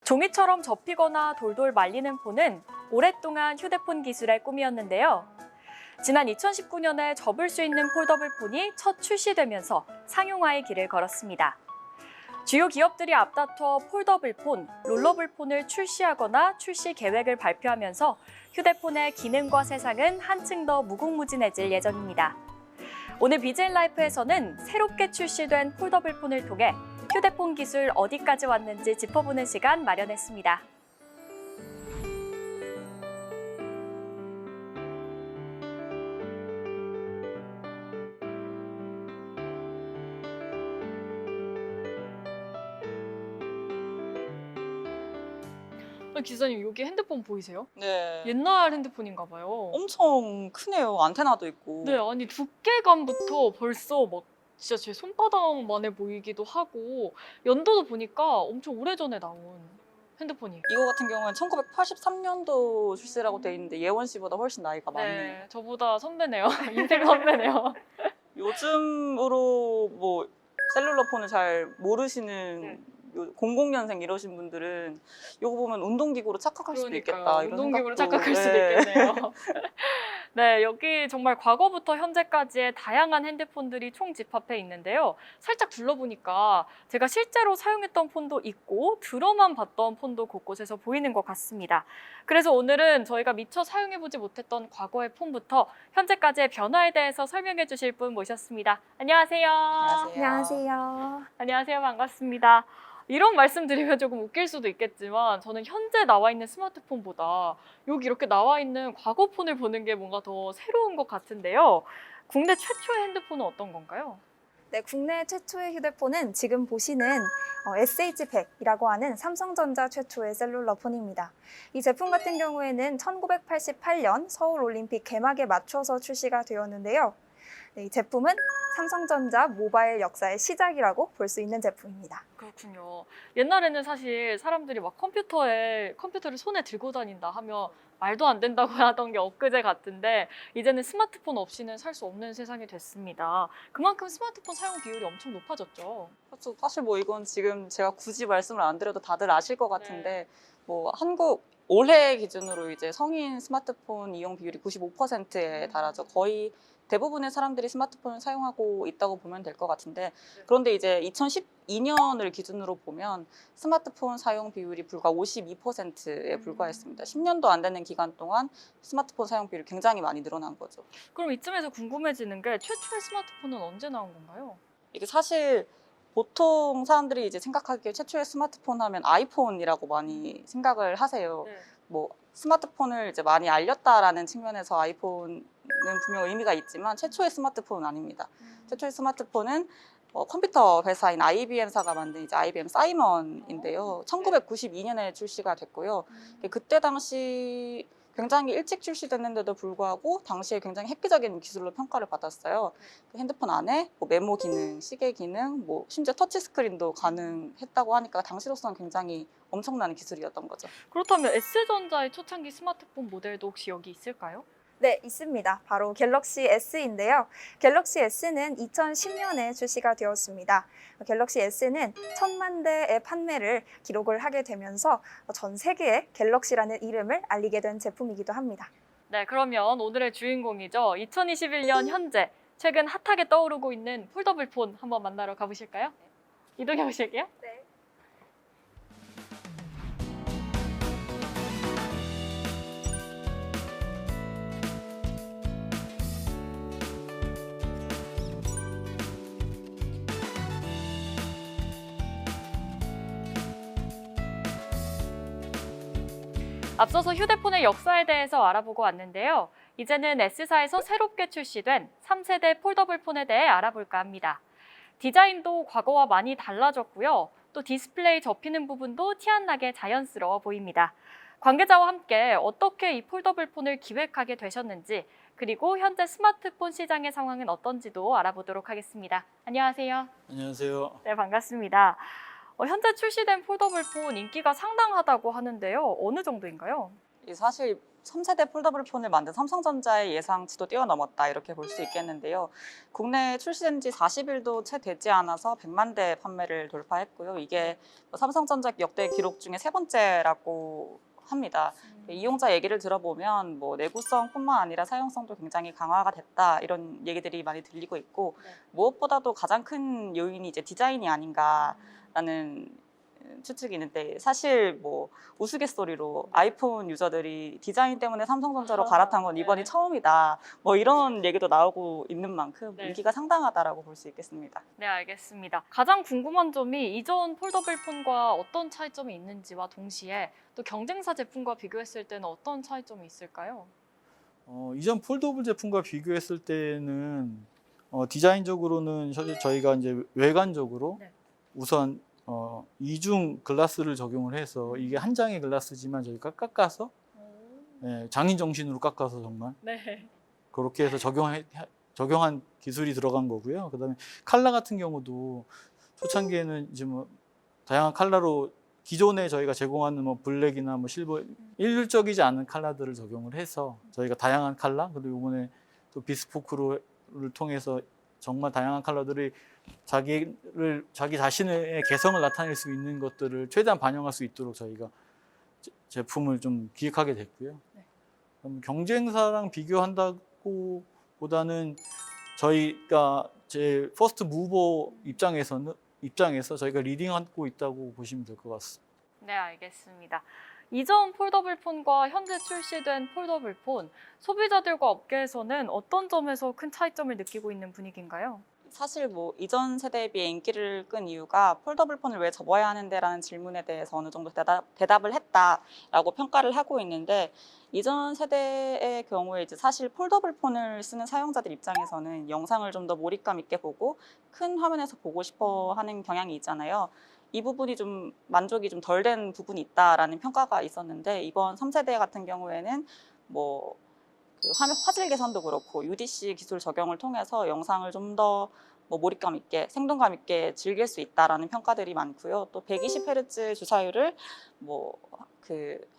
종이처럼 접히거나 돌돌 말리는 폰은 오랫동안 휴대폰 기술의 꿈이었는데요. 지난 2019년에 접을 수 있는 폴더블 폰이 첫 출시되면서 상용화의 길을 걸었습니다. 주요 기업들이 앞다퉈 폴더블 폰, 롤러블 폰을 출시하거나 출시 계획을 발표하면서 휴대폰의 기능과 세상은 한층 더 무궁무진해질 예정입니다. 오늘 BJ 라이프에서는 새롭게 출시된 폴더블 폰을 통해 휴대폰 기술 어디까지 왔는지 짚어보는 시간 마련했습니다. 기사님, 여기 핸드폰 보이세요? 네. 옛날 핸드폰인가 봐요. 엄청 크네요. 안테나도 있고. 네, 아니 두께감부터 벌써 막 진짜 제 손바닥만해 보이기도 하고 연도도 보니까 엄청 오래전에 나온 핸드폰이에요. 이거 같은 경우는 1983년도 출시라고 돼 있는데 예원 씨보다 훨씬 나이가 많네요. 네, 저보다 선배네요. 인생 선배네요. 요즘으로 뭐 셀룰러 폰을 잘 모르시는 00년생 이러신 분들은 이거 보면 운동기구로 착각할 수도 있겠다. 이런 운동기구로 생각도. 착각할 수도 있겠네요. 네, 여기 정말 과거부터 현재까지의 다양한 핸드폰들이 총집합해 있는데요. 살짝 둘러보니까 제가 실제로 사용했던 폰도 있고 들어만 봤던 폰도 곳곳에서 보이는 것 같습니다. 그래서 오늘은 저희가 미처 사용해보지 못했던 과거의 폰부터 현재까지의 변화에 대해서 설명해 주실 분 모셨습니다. 안녕하세요. 안녕하세요. 안녕하세요. 반갑습니다. 이런 말씀 드리면 조금 웃길 수도 있겠지만 저는 현재 나와 있는 스마트폰보다 여기 이렇게 나와 있는 과거 폰을 보는 게 뭔가 더 새로운 것 같은데요. 국내 최초의 핸드폰은 어떤 건가요? 네, 국내 최초의 휴대폰은 지금 보시는 SH100이라고 하는 삼성전자 최초의 셀룰러 폰입니다. 이 제품 같은 경우에는 1988년 서울올림픽 개막에 맞춰서 출시가 되었는데요. 네, 이 제품은 삼성전자 모바일 역사의 시작이라고 볼 수 있는 제품입니다. 그렇군요. 옛날에는 사실 사람들이 막 컴퓨터를 손에 들고 다닌다 하면 말도 안 된다고 하던 게 엊그제 같은데 이제는 스마트폰 없이는 살 수 없는 세상이 됐습니다. 그만큼 스마트폰 사용 비율이 엄청 높아졌죠. 그렇죠. 사실 뭐 이건 지금 제가 굳이 말씀을 안 드려도 다들 아실 것 같은데 뭐 한국 올해 기준으로 이제 성인 스마트폰 이용 비율이 95%에 달하죠. 거의 대부분의 사람들이 스마트폰을 사용하고 있다고 보면 될 것 같은데 그런데 이제 2012년을 기준으로 보면 스마트폰 사용 비율이 불과 52%에 불과했습니다. 10년도 안 되는 기간 동안 스마트폰 사용 비율이 굉장히 많이 늘어난 거죠. 그럼 이쯤에서 궁금해지는 게 최초의 스마트폰은 언제 나온 건가요? 이게 사실 보통 사람들이 이제 생각하기에 최초의 스마트폰 하면 아이폰이라고 많이 생각을 하세요. 뭐 스마트폰을 이제 많이 알렸다라는 측면에서 아이폰은 분명 의미가 있지만 최초의 스마트폰은 아닙니다. 최초의 스마트폰은 컴퓨터 회사인 IBM사가 만든 이제 IBM 사이먼인데요. 1992년에 출시가 됐고요. 그때 당시 굉장히 일찍 출시됐는데도 불구하고 당시에 굉장히 획기적인 기술로 평가를 받았어요. 핸드폰 안에 뭐 메모 기능, 시계 기능, 뭐 심지어 터치 스크린도 가능했다고 하니까 당시로서는 굉장히 엄청난 기술이었던 거죠. 그렇다면 S전자의 초창기 스마트폰 모델도 혹시 여기 있을까요? 네, 있습니다. 바로 갤럭시 S인데요. 갤럭시 S는 2010년에 출시가 되었습니다. 갤럭시 S는 1000만 대의 판매를 기록을 하게 되면서 전 세계에 갤럭시라는 이름을 알리게 된 제품이기도 합니다. 네, 그러면 오늘의 주인공이죠. 2021년 현재 최근 핫하게 떠오르고 있는 폴더블 폰 한번 만나러 가보실까요? 이동해 보실게요. 네. 앞서서 휴대폰의 역사에 대해서 알아보고 왔는데요. 이제는 S사에서 새롭게 출시된 3세대 폴더블 폰에 대해 알아볼까 합니다. 디자인도 과거와 많이 달라졌고요. 또 디스플레이 접히는 부분도 티 안 나게 자연스러워 보입니다. 관계자와 함께 어떻게 이 폴더블 폰을 기획하게 되셨는지 그리고 현재 스마트폰 시장의 상황은 어떤지도 알아보도록 하겠습니다. 안녕하세요. 안녕하세요. 네, 반갑습니다. 현재 출시된 폴더블 폰 인기가 상당하다고 하는데요. 어느 정도인가요? 사실 3세대 폴더블 폰을 만든 삼성전자의 예상치도 뛰어넘었다 이렇게 볼 수 있겠는데요. 국내에 출시된 지 40일도 채 되지 않아서 100만 대 판매를 돌파했고요. 이게 삼성전자 역대 기록 중에 세 번째라고 합니다. 이용자 얘기를 들어보면 내구성뿐만 아니라 사용성도 굉장히 강화가 됐다 이런 얘기들이 많이 들리고 있고 무엇보다도 가장 큰 요인이 이제 디자인이 아닌가라는 추측이 있는데 사실 우스갯소리로 아이폰 유저들이 디자인 때문에 삼성전자로 갈아탄 건 이번이 처음이다 이런 얘기도 나오고 있는 만큼 인기가 상당하다라고 볼 수 있겠습니다. 네, 알겠습니다. 가장 궁금한 점이 이전 폴더블 폰과 어떤 차이점이 있는지와 동시에 또 경쟁사 제품과 비교했을 때는 어떤 차이점이 있을까요? 이전 폴더블 제품과 비교했을 때는 디자인적으로는 사실 저희가 이제 외관적으로 네. 우선 이중 글라스를 적용을 해서 이게 한 장의 글라스지만 저희가 깎아서 장인 정신으로 깎아서 정말 네. 그렇게 해서 적용한 기술이 들어간 거고요. 그다음에 컬러 같은 경우도 초창기에는 이제 다양한 컬러로 기존에 저희가 제공하는 블랙이나 실버 일률적이지 않은 컬러들을 적용을 해서 저희가 다양한 컬러 그리고 이번에 또 비스포크를 통해서 정말 다양한 컬러들이 자기 자신의 개성을 나타낼 수 있는 것들을 최대한 반영할 수 있도록 저희가 제품을 좀 기획하게 됐고요. 네. 그럼 경쟁사랑 비교한다고 보다는 저희가 제 퍼스트 무버 입장에서 저희가 리딩하고 있다고 보시면 될 것 같습니다. 네, 알겠습니다. 이전 폴더블 폰과 현재 출시된 폴더블 폰, 소비자들과 업계에서는 어떤 점에서 큰 차이점을 느끼고 있는 분위기인가요? 사실 이전 세대에 비해 인기를 끈 이유가 폴더블 폰을 왜 접어야 하는데라는 질문에 대해서 어느 정도 대답을 했다라고 평가를 하고 있는데 이전 세대의 경우에 이제 사실 폴더블 폰을 쓰는 사용자들 입장에서는 영상을 좀 더 몰입감 있게 보고 큰 화면에서 보고 싶어 하는 경향이 있잖아요. 이 부분이 좀 만족이 좀 덜 된 부분이 있다라는 평가가 있었는데 이번 3세대 같은 경우에는 화질 개선도 그렇고 UDC 기술 적용을 통해서 영상을 좀 더 몰입감 있게 생동감 있게 즐길 수 있다라는 평가들이 많고요. 또 120Hz 주사율을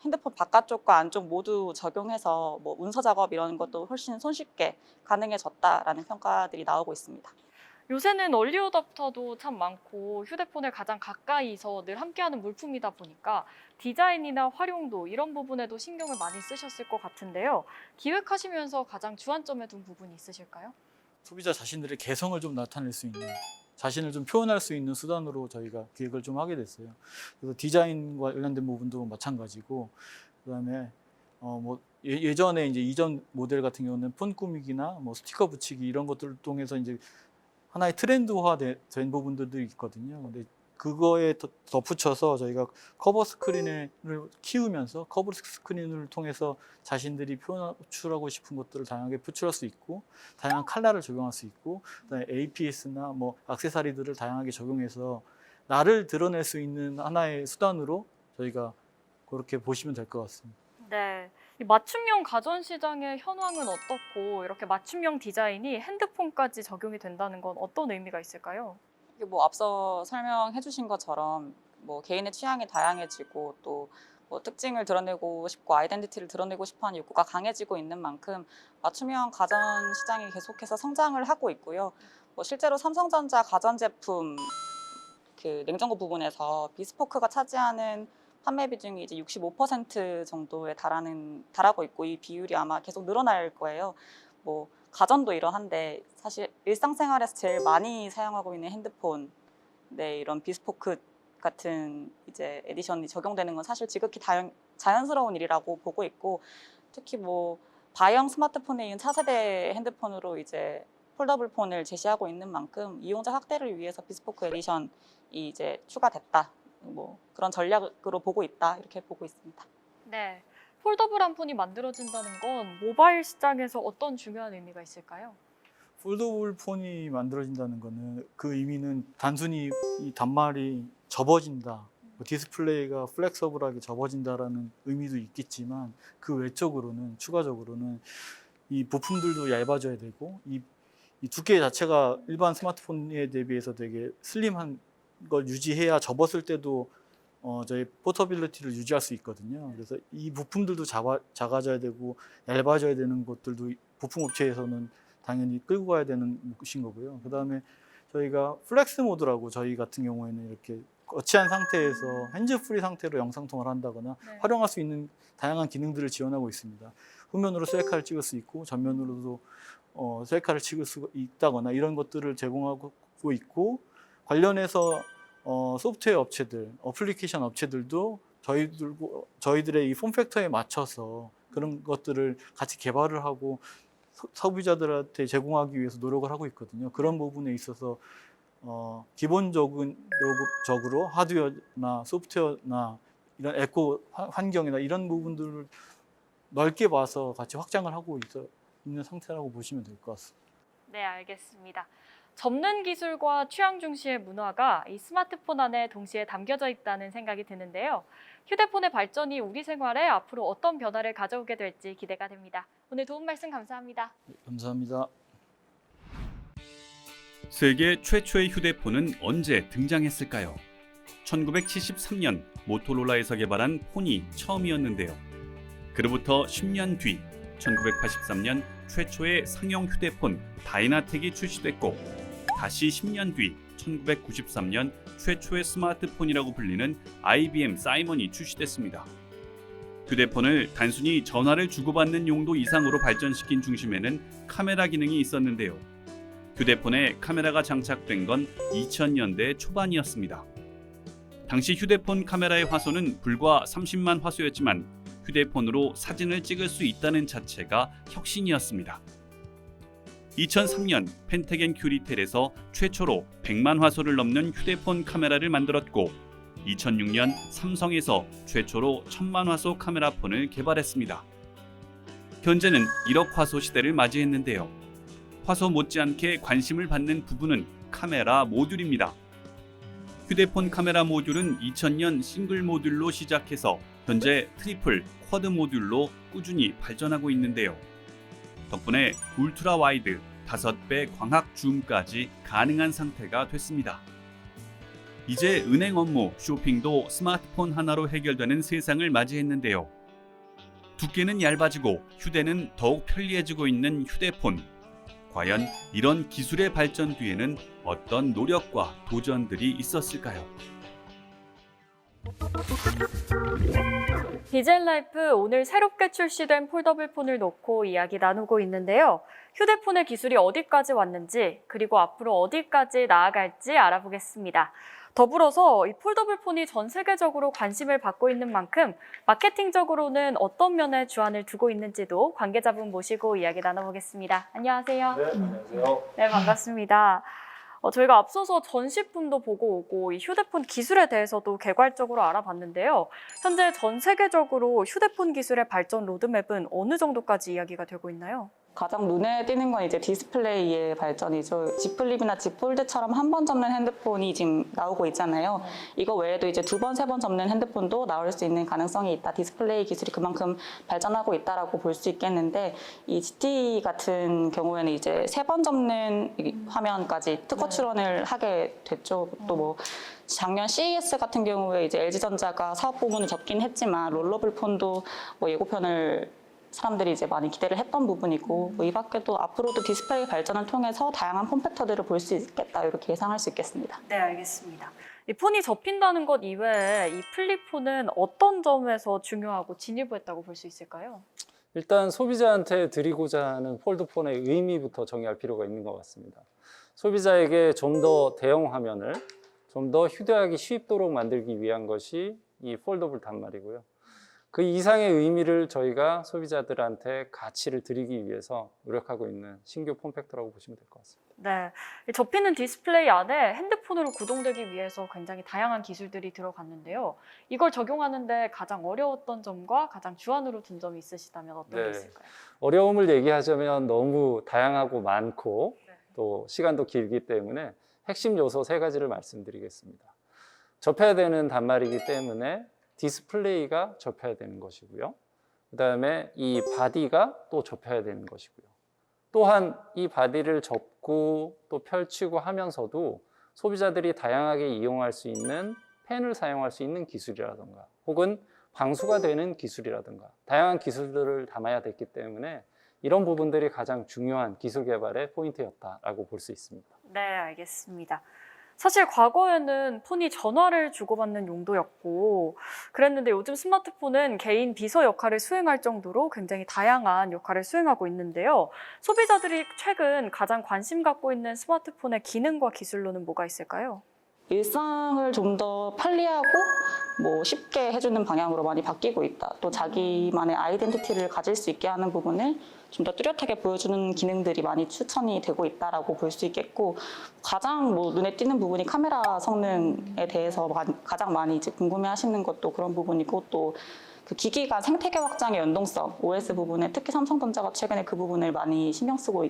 핸드폰 바깥쪽과 안쪽 모두 적용해서 문서 작업 이런 것도 훨씬 손쉽게 가능해졌다라는 평가들이 나오고 있습니다. 요새는 얼리 어답터도 참 많고 휴대폰을 가장 가까이서 늘 함께하는 물품이다 보니까 디자인이나 활용도 이런 부분에도 신경을 많이 쓰셨을 것 같은데요. 기획하시면서 가장 주안점에 둔 부분이 있으실까요? 소비자 자신들의 개성을 좀 나타낼 수 있는 자신을 좀 표현할 수 있는 수단으로 저희가 기획을 좀 하게 됐어요. 그래서 디자인과 관련된 부분도 마찬가지고 그다음에 예전에 이제 이전 모델 같은 경우는 폰 꾸미기나 스티커 붙이기 이런 것들을 통해서 이제 하나의 트렌드화된 부분들도 있거든요. 근데 그거에 덧붙여서 저희가 커버 스크린을 키우면서 커버 스크린을 통해서 자신들이 표출하고 싶은 것들을 다양하게 표출할 수 있고 다양한 컬러를 적용할 수 있고 그다음에 APS나 액세서리들을 다양하게 적용해서 나를 드러낼 수 있는 하나의 수단으로 저희가 그렇게 보시면 될 것 같습니다. 네. 이 맞춤형 가전시장의 현황은 어떻고 이렇게 맞춤형 디자인이 핸드폰까지 적용이 된다는 건 어떤 의미가 있을까요? 이게 앞서 설명해 주신 것처럼 개인의 취향이 다양해지고 또 특징을 드러내고 싶고 아이덴티티를 드러내고 싶어하는 욕구가 강해지고 있는 만큼 맞춤형 가전 시장이 계속해서 성장을 하고 있고요. 실제로 삼성전자 가전제품 냉장고 부분에서 비스포크가 차지하는 판매 비중이 이제 65% 정도에 달하고 있고 이 비율이 아마 계속 늘어날 거예요. 가전도 이러한데 사실 일상생활에서 제일 많이 사용하고 있는 핸드폰에 이런 비스포크 같은 이제 에디션이 적용되는 건 사실 지극히 자연스러운 일이라고 보고 있고 특히 바이형 스마트폰에 이은 차세대 핸드폰으로 이제 폴더블 폰을 제시하고 있는 만큼 이용자 확대를 위해서 비스포크 에디션이 이제 추가됐다. 그런 전략으로 보고 있다 이렇게 보고 있습니다. 네. 폴더블한 폰이 만들어진다는 건 모바일 시장에서 어떤 중요한 의미가 있을까요? 폴더블 폰이 만들어진다는 거는 그 의미는 단순히 이 단말이 접어진다, 디스플레이가 플렉서블하게 접어진다라는 의미도 있겠지만 그 외적으로는 추가적으로는 이 부품들도 얇아져야 되고 이 두께 자체가 일반 스마트폰에 대비해서 되게 슬림한 걸 유지해야 접었을 때도 저희 포터빌리티를 유지할 수 있거든요. 그래서 이 부품들도 작아져야 되고 얇아져야 되는 것들도 부품 업체에서는 당연히 끌고 가야 되는 것인 거고요. 그다음에 저희가 플렉스 모드라고 저희 같은 경우에는 이렇게 거치한 상태에서 핸즈프리 상태로 영상통화를 한다거나 네. 활용할 수 있는 다양한 기능들을 지원하고 있습니다. 후면으로 셀카를 찍을 수 있고 전면으로도 셀카를 찍을 수 있다거나 이런 것들을 제공하고 있고, 관련해서 소프트웨어 업체들, 어플리케이션 업체들도 저희들의 이 폼팩터에 맞춰서 그런 것들을 같이 개발을 하고 소비자들한테 제공하기 위해서 노력을 하고 있거든요. 그런 부분에 있어서 기본적으로 하드웨어나 소프트웨어나 이런 에코 환경이나 이런 부분들을 넓게 봐서 같이 확장을 하고 있는 상태라고 보시면 될 것 같습니다. 네, 알겠습니다. 접는 기술과 취향 중시의 문화가 이 스마트폰 안에 동시에 담겨져 있다는 생각이 드는데요. 휴대폰의 발전이 우리 생활에 앞으로 어떤 변화를 가져오게 될지 기대가 됩니다. 오늘 도움 말씀 감사합니다. 네, 감사합니다. 세계 최초의 휴대폰은 언제 등장했을까요? 1973년 모토로라에서 개발한 폰이 처음이었는데요. 그로부터 10년 뒤 1983년 최초의 상용 휴대폰 다이나텍이 출시됐고, 다시 10년 뒤 1993년 최초의 스마트폰이라고 불리는 IBM 사이먼이 출시됐습니다. 휴대폰을 단순히 전화를 주고받는 용도 이상으로 발전시킨 중심에는 카메라 기능이 있었는데요. 휴대폰에 카메라가 장착된 건 2000년대 초반이었습니다. 당시 휴대폰 카메라의 화소는 불과 30만 화소였지만 휴대폰으로 사진을 찍을 수 있다는 자체가 혁신이었습니다. 2003년 펜테겐 큐리텔에서 최초로 100만 화소를 넘는 휴대폰 카메라를 만들었고, 2006년 삼성에서 최초로 1000만 화소 카메라폰을 개발했습니다. 현재는 1억 화소 시대를 맞이했는데요. 화소 못지않게 관심을 받는 부분은 카메라 모듈입니다. 휴대폰 카메라 모듈은 2000년 싱글 모듈로 시작해서 현재 트리플, 쿼드 모듈로 꾸준히 발전하고 있는데요. 덕분에 울트라 와이드, 5배 광학 줌까지 가능한 상태가 됐습니다. 이제 은행 업무, 쇼핑도 스마트폰 하나로 해결되는 세상을 맞이했는데요. 두께는 얇아지고 휴대는 더욱 편리해지고 있는 휴대폰. 과연 이런 기술의 발전 뒤에는 어떤 노력과 도전들이 있었을까요? 디젤 라이프, 오늘 새롭게 출시된 폴더블 폰을 놓고 이야기 나누고 있는데요. 휴대폰의 기술이 어디까지 왔는지, 그리고 앞으로 어디까지 나아갈지 알아보겠습니다. 더불어서 이 폴더블 폰이 전 세계적으로 관심을 받고 있는 만큼 마케팅적으로는 어떤 면에 주안을 두고 있는지도 관계자분 모시고 이야기 나눠보겠습니다. 안녕하세요. 네, 안녕하세요. 네, 반갑습니다. 저희가 앞서서 전시품도 보고 오고 이 휴대폰 기술에 대해서도 개괄적으로 알아봤는데요. 현재 전 세계적으로 휴대폰 기술의 발전 로드맵은 어느 정도까지 이야기가 되고 있나요? 가장 눈에 띄는 건 이제 디스플레이의 발전이죠. Z 플립이나 Z 폴드처럼 한 번 접는 핸드폰이 지금 나오고 있잖아요. 이거 외에도 이제 2번, 3번 접는 핸드폰도 나올 수 있는 가능성이 있다. 디스플레이 기술이 그만큼 발전하고 있다라고 볼 수 있겠는데, 이 GT 같은 경우에는 이제 3번 접는 화면까지 특허 출원을 하게 됐죠. 또 뭐 작년 CES 같은 경우에 이제 LG전자가 사업 부문을 접긴 했지만 롤러블 폰도 뭐 예고편을 사람들이 이제 많이 기대를 했던 부분이고, 이 밖에도 앞으로도 디스플레이 발전을 통해서 다양한 폼팩터들을 볼 수 있겠다, 이렇게 예상할 수 있겠습니다. 네, 알겠습니다. 이 폰이 접힌다는 것 이외에 이 플립폰은 어떤 점에서 중요하고 진일보했다고 볼 수 있을까요? 일단 소비자한테 드리고자 하는 폴드폰의 의미부터 정의할 필요가 있는 것 같습니다. 소비자에게 좀 더 대형 화면을 좀 더 휴대하기 쉽도록 만들기 위한 것이 이 폴더블 단말이고요. 그 이상의 의미를 저희가 소비자들한테 가치를 드리기 위해서 노력하고 있는 신규 폼팩터라고 보시면 될 것 같습니다. 네, 이 접히는 디스플레이 안에 핸드폰으로 구동되기 위해서 굉장히 다양한 기술들이 들어갔는데요. 이걸 적용하는데 가장 어려웠던 점과 가장 주안으로 둔 점이 있으시다면 어떤 게 있을까요? 어려움을 얘기하자면 너무 다양하고 많고 네. 또 시간도 길기 때문에 핵심 요소 3가지를 말씀드리겠습니다. 접해야 되는 단말이기 때문에 디스플레이가 접혀야 되는 것이고요. 그 다음에 이 바디가 또 접혀야 되는 것이고요. 또한 이 바디를 접고 또 펼치고 하면서도 소비자들이 다양하게 이용할 수 있는 팬을 사용할 수 있는 기술이라든가 혹은 방수가 되는 기술이라든가 다양한 기술들을 담아야 됐기 때문에 이런 부분들이 가장 중요한 기술 개발의 포인트였다라고 볼 수 있습니다. 네, 알겠습니다. 사실 과거에는 폰이 전화를 주고받는 용도였고 그랬는데 요즘 스마트폰은 개인 비서 역할을 수행할 정도로 굉장히 다양한 역할을 수행하고 있는데요. 소비자들이 최근 가장 관심 갖고 있는 스마트폰의 기능과 기술로는 뭐가 있을까요? 일상을 좀 더 편리하고 뭐 쉽게 해주는 방향으로 많이 바뀌고 있다. 또 자기만의 아이덴티티를 가질 수 있게 하는 부분을 좀 더 뚜렷하게 보여주는 기능들이 많이 추천이 되고 있다라고 볼 수 있겠고 가장 뭐 눈에 띄는 부분이 카메라 성능에 대해서 가장 많이 이제 궁금해하시는 것도 그런 부분이고 또 그 기기 간 생태계 확장의 연동성 OS 부분에 특히 삼성전자가 최근에 그 부분을 많이 신경 쓰고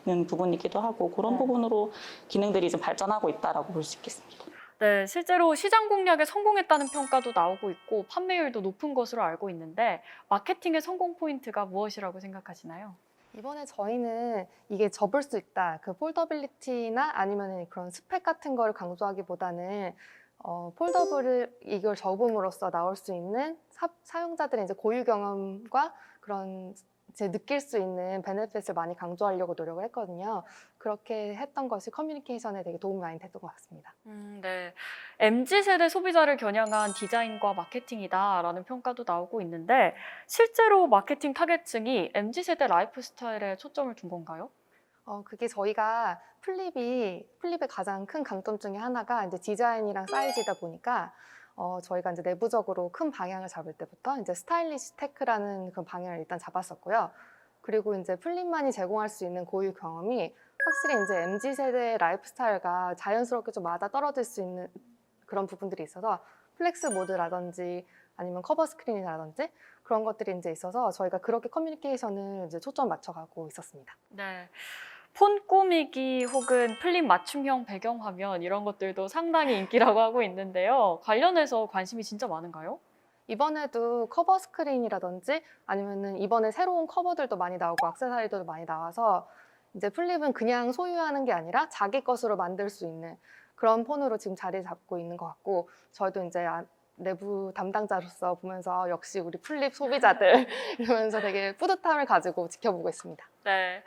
있는 부분이기도 하고 그런 부분으로 기능들이 좀 발전하고 있다라고 볼 수 있겠습니다. 네, 실제로 시장 공략에 성공했다는 평가도 나오고 있고 판매율도 높은 것으로 알고 있는데 마케팅의 성공 포인트가 무엇이라고 생각하시나요? 이번에 저희는 이게 접을 수 있다, 그 폴더빌리티나 아니면 그런 스펙 같은 거를 강조하기보다는 폴더블을 이걸 접음으로써 나올 수 있는 사용자들의 이제 고유 경험과 그런 이제 느낄 수 있는 베네핏을 많이 강조하려고 노력을 했거든요. 그렇게 했던 것이 커뮤니케이션에 되게 도움이 많이 됐던 것 같습니다. 네. MZ세대 소비자를 겨냥한 디자인과 마케팅이다라는 평가도 나오고 있는데 실제로 마케팅 타겟층이 MZ세대 라이프 스타일에 초점을 둔 건가요? 그게 저희가 플립의 가장 큰 강점 중에 하나가 이제 디자인이랑 사이즈이다 보니까 저희가 이제 내부적으로 큰 방향을 잡을 때부터 이제 스타일리시 테크라는 그 방향을 일단 잡았었고요. 그리고 이제 플립만이 제공할 수 있는 고유 경험이 확실히 이제 MZ 세대의 라이프 스타일과 자연스럽게 좀 맞아 떨어질 수 있는 그런 부분들이 있어서 플렉스 모드라든지 아니면 커버 스크린이라든지 그런 것들이 이제 있어서 저희가 그렇게 커뮤니케이션을 이제 초점 맞춰가고 있었습니다. 네. 폰 꾸미기 혹은 플립 맞춤형 배경화면 이런 것들도 상당히 인기라고 하고 있는데요. 관련해서 관심이 진짜 많은가요? 이번에도 커버 스크린이라든지 아니면은 이번에 새로운 커버들도 많이 나오고 액세서리들도 많이 나와서 이제 플립은 그냥 소유하는 게 아니라 자기 것으로 만들 수 있는 그런 폰으로 지금 자리 잡고 있는 것 같고 저희도 이제 내부 담당자로서 보면서 역시 우리 플립 소비자들 이러면서 되게 뿌듯함을 가지고 지켜보고 있습니다. 네.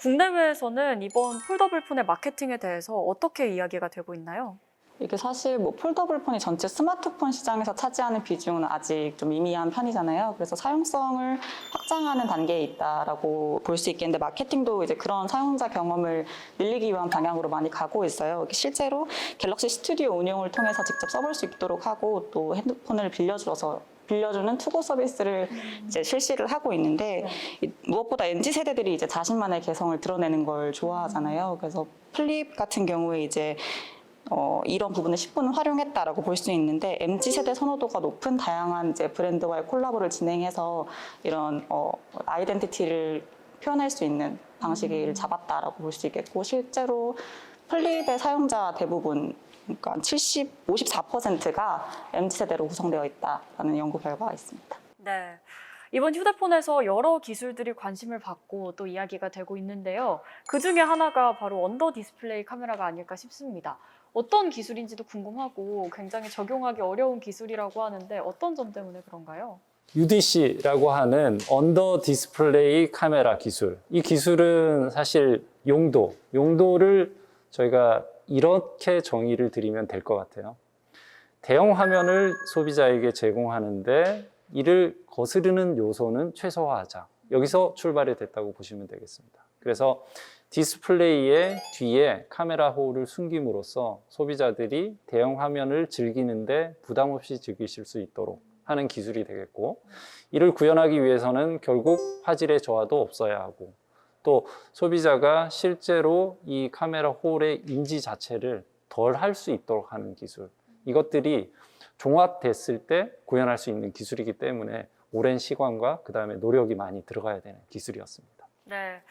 국내외에서는 이번 폴더블 폰의 마케팅에 대해서 어떻게 이야기가 되고 있나요? 이게 사실 뭐 폴더블 폰이 전체 스마트폰 시장에서 차지하는 비중은 아직 좀 미미한 편이잖아요. 그래서 사용성을 확장하는 단계에 있다라고 볼 수 있겠는데 마케팅도 이제 그런 사용자 경험을 늘리기 위한 방향으로 많이 가고 있어요. 실제로 갤럭시 스튜디오 운영을 통해서 직접 써볼 수 있도록 하고 또 핸드폰을 빌려주는 투고 서비스를 이제 실시를 하고 있는데 무엇보다 MZ 세대들이 이제 자신만의 개성을 드러내는 걸 좋아하잖아요. 그래서 플립 같은 경우에 이제 이런 부분을 10분 활용했다라고 볼 수 있는데 MZ 세대 선호도가 높은 다양한 이제 브랜드와의 콜라보를 진행해서 이런 아이덴티티를 표현할 수 있는 방식을 잡았다라고 볼 수 있겠고 실제로 플립의 사용자 대부분 그러니까 54%가 MZ세대로 구성되어 있다라는 연구 결과가 있습니다. 네. 이번 휴대폰에서 여러 기술들이 관심을 받고 또 이야기가 되고 있는데요. 그 중에 하나가 바로 언더 디스플레이 카메라가 아닐까 싶습니다. 어떤 기술인지도 궁금하고 굉장히 적용하기 어려운 기술이라고 하는데 어떤 점 때문에 그런가요? UDC라고 하는 언더 디스플레이 카메라 기술. 이 기술은 사실 용도를 저희가 이렇게 정의를 드리면 될 것 같아요. 대형 화면을 소비자에게 제공하는데 이를 거스르는 요소는 최소화하자. 여기서 출발이 됐다고 보시면 되겠습니다. 그래서 디스플레이의 뒤에 카메라 홀을 숨김으로써 소비자들이 대형 화면을 즐기는데 부담 없이 즐기실 수 있도록 하는 기술이 되겠고 이를 구현하기 위해서는 결국 화질의 저하도 없어야 하고 또 소비자가 실제로 이 카메라 홀의 인지 자체를 덜 할 수 있도록 하는 기술 이것들이 종합됐을 때 구현할 수 있는 기술이기 때문에 오랜 시간과 그 다음에 노력이 많이 들어가야 되는 기술이었습니다. 네.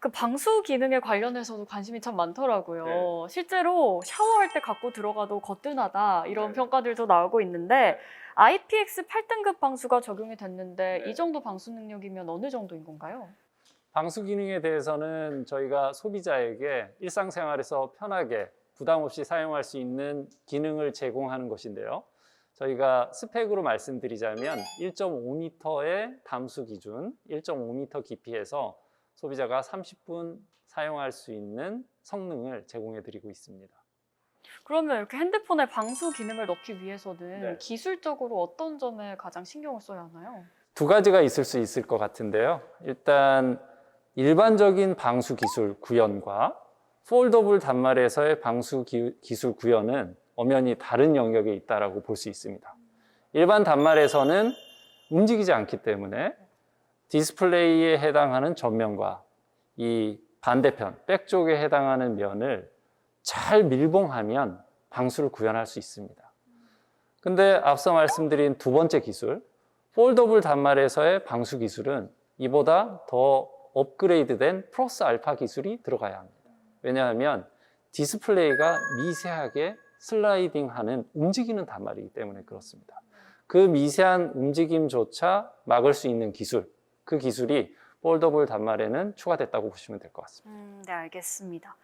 그 방수 기능에 관련해서도 관심이 참 많더라고요. 네. 실제로 샤워할 때 갖고 들어가도 거뜬하다 이런 평가들도 나오고 있는데 IPX 8등급 방수가 적용이 됐는데 이 정도 방수 능력이면 어느 정도인 건가요? 방수 기능에 대해서는 저희가 소비자에게 일상생활에서 편하게 부담 없이 사용할 수 있는 기능을 제공하는 것인데요. 저희가 스펙으로 말씀드리자면 1.5m의 담수 기준, 1.5m 깊이에서 소비자가 30분 사용할 수 있는 성능을 제공해 드리고 있습니다. 그러면 이렇게 핸드폰에 방수 기능을 넣기 위해서는 네. 기술적으로 어떤 점에 가장 신경을 써야 하나요? 두 가지가 있을 수 있을 것 같은데요. 일단 일반적인 방수 기술 구현과 폴더블 단말에서의 방수 기술 구현은 엄연히 다른 영역에 있다고 볼 수 있습니다. 일반 단말에서는 움직이지 않기 때문에 디스플레이에 해당하는 전면과 이 반대편, 백 쪽에 해당하는 면을 잘 밀봉하면 방수를 구현할 수 있습니다. 근데 앞서 말씀드린 두 번째 기술, 폴더블 단말에서의 방수 기술은 이보다 더 업그레이드된 플러스 알파 기술이 들어가야 합니다. 왜냐하면 디스플레이가 미세하게 슬라이딩하는 움직이는 단말이기 때문에 그렇습니다. 그 미세한 움직임조차 막을 수 있는 기술, 그 기술이 폴더블 단말에는 추가됐다고 보시면 될 것 같습니다. 네, 알겠습니다.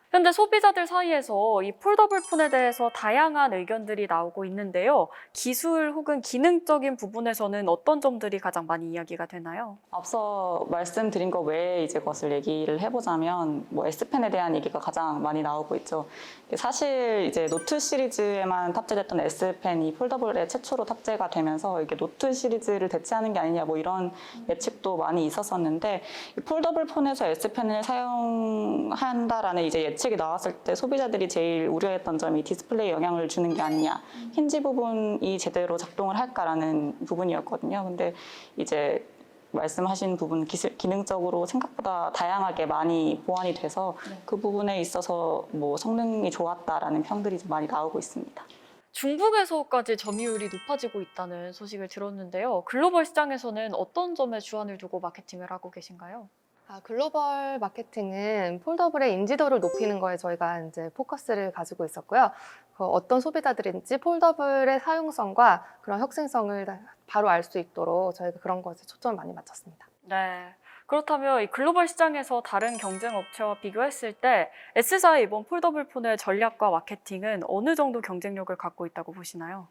현재 소비자들 사이에서 이 폴더블 폰에 대해서 다양한 의견들이 나오고 있는데요. 기술 혹은 기능적인 부분에서는 어떤 점들이 가장 많이 이야기가 되나요? 앞서 말씀드린 것 외에 이제 것을 얘기를 해보자면 뭐 S펜에 대한 얘기가 가장 많이 나오고 있죠. 사실 이제 노트 시리즈에만 탑재됐던 S펜이 폴더블에 최초로 탑재가 되면서 이게 노트 시리즈를 대체하는 게 아니냐 뭐 이런 예측도 많이 있었었는데 이 폴더블 폰에서 S펜을 사용한다라는 이제 예측이 나왔을 때 소비자들이 제일 우려했던 점이 디스플레이에 영향을 주는 게 아니냐, 힌지 부분이 제대로 작동을 할까라는 부분이었거든요. 근데 이제 말씀하신 부분 기능적으로 생각보다 다양하게 많이 보완이 돼서 그 부분에 있어서 뭐 성능이 좋았다라는 평들이 좀 많이 나오고 있습니다. 중국에서까지 점유율이 높아지고 있다는 소식을 들었는데요. 글로벌 시장에서는 어떤 점에 주안을 두고 마케팅을 하고 계신가요? 글로벌 마케팅은 폴더블의 인지도를 높이는 거에 저희가 이제 포커스를 가지고 있었고요. 어떤 소비자들인지 폴더블의 사용성과 그런 혁신성을 바로 알 수 있도록 저희가 그런 것에 초점을 많이 맞췄습니다. 네. 그렇다면 이 글로벌 시장에서 다른 경쟁 업체와 비교했을 때 S사의 이번 폴더블 폰의 전략과 마케팅은 어느 정도 경쟁력을 갖고 있다고 보시나요?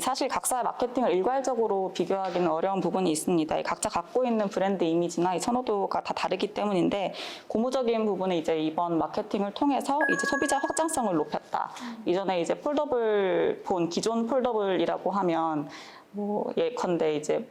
사실 각사의 마케팅을 일괄적으로 비교하기는 어려운 부분이 있습니다. 각자 갖고 있는 브랜드 이미지나 이 선호도가 다 다르기 때문인데 고무적인 부분은 이제 이번 마케팅을 통해서 이제 소비자 확장성을 높였다. 이전에 이제 폴더블 폰, 기존 폴더블이라고 하면 뭐 예컨대 이제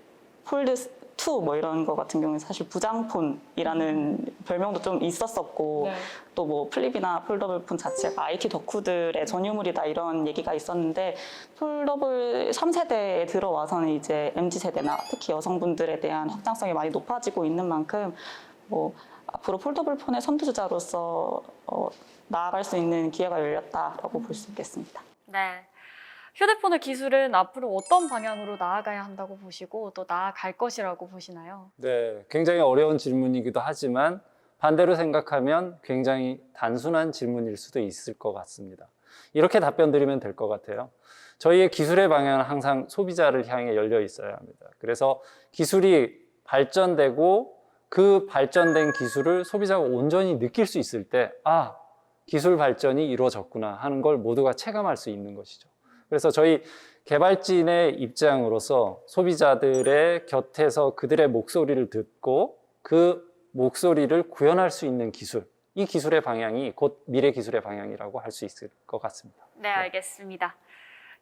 폴드 2 뭐 이런 거 같은 경우는 사실 부장폰이라는 별명도 좀 있었었고 네. 또 뭐 플립이나 폴더블 폰 자체가 IT 덕후들의 전유물이다 이런 얘기가 있었는데 폴더블 3세대에 들어와서는 이제 MZ세대나 특히 여성분들에 대한 확장성이 많이 높아지고 있는 만큼 뭐 앞으로 폴더블 폰의 선두주자로서 나아갈 수 있는 기회가 열렸다라고 볼 수 있겠습니다. 네. 휴대폰의 기술은 앞으로 어떤 방향으로 나아가야 한다고 보시고 또 나아갈 것이라고 보시나요? 네, 굉장히 어려운 질문이기도 하지만 반대로 생각하면 굉장히 단순한 질문일 수도 있을 것 같습니다. 이렇게 답변 드리면 될 것 같아요. 저희의 기술의 방향은 항상 소비자를 향해 열려 있어야 합니다. 그래서 기술이 발전되고 그 발전된 기술을 소비자가 온전히 느낄 수 있을 때 기술 발전이 이루어졌구나 하는 걸 모두가 체감할 수 있는 것이죠. 그래서 저희 개발진의 입장으로서 소비자들의 곁에서 그들의 목소리를 듣고 그 목소리를 구현할 수 있는 기술, 이 기술의 방향이 곧 미래 기술의 방향이라고 할 수 있을 것 같습니다. 네, 알겠습니다.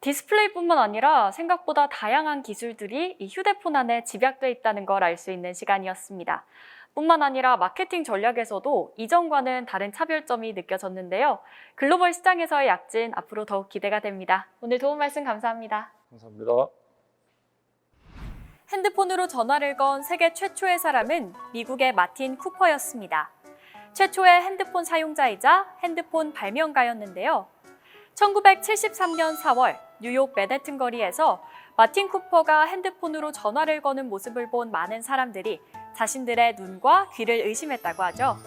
디스플레이뿐만 아니라 생각보다 다양한 기술들이 이 휴대폰 안에 집약돼 있다는 걸 알 수 있는 시간이었습니다. 뿐만 아니라 마케팅 전략에서도 이전과는 다른 차별점이 느껴졌는데요. 글로벌 시장에서의 약진 앞으로 더욱 기대가 됩니다. 오늘 도움 말씀 감사합니다. 감사합니다. 핸드폰으로 전화를 건 세계 최초의 사람은 미국의 마틴 쿠퍼였습니다. 최초의 핸드폰 사용자이자 핸드폰 발명가였는데요. 1973년 4월 뉴욕 맨해튼 거리에서 마틴 쿠퍼가 핸드폰으로 전화를 거는 모습을 본 많은 사람들이 자신들의 눈과 귀를 의심했다고 하죠.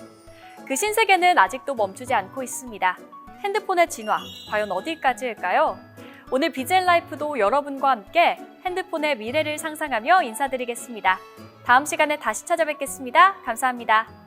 그 신세계는 아직도 멈추지 않고 있습니다. 핸드폰의 진화, 과연 어디까지일까요? 오늘 BGL 라이프도 여러분과 함께 핸드폰의 미래를 상상하며 인사드리겠습니다. 다음 시간에 다시 찾아뵙겠습니다. 감사합니다.